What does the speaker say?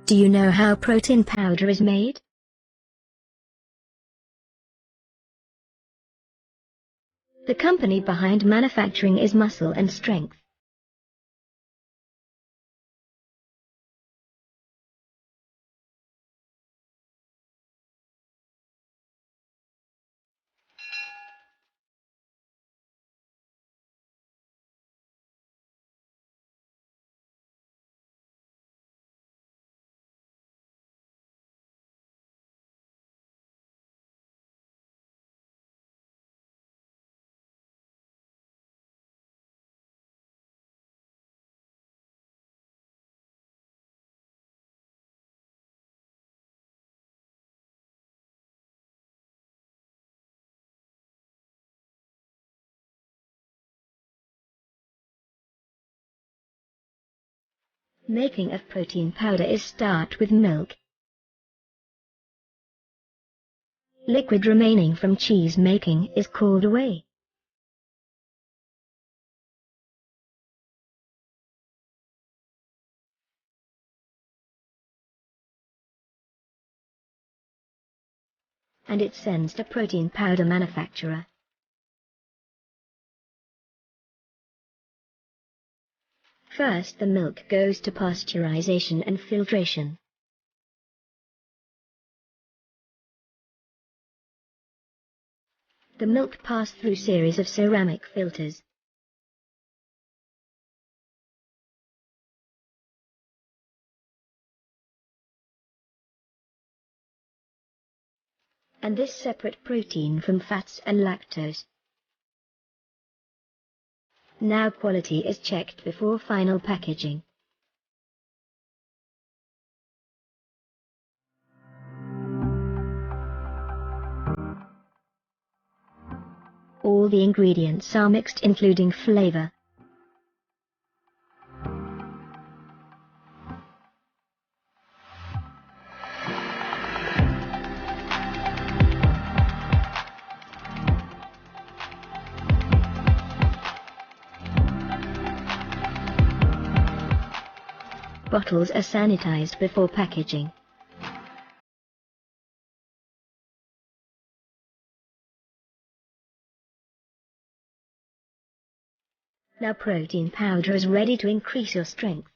Do you know how protein powder is made? The company behind manufacturing is Muscle and Strength. Making of protein powder is start with milk. Liquid remaining from cheese making is called whey. And it sends to protein powder manufacturer. First the milk goes to pasteurization and filtration. The milk passed through series of ceramic filters. And this separate protein from fats and lactose. Now quality is checked before final packaging. All the ingredients are mixed including flavor. Bottles are sanitized before packaging. Now protein powder is ready to increase your strength.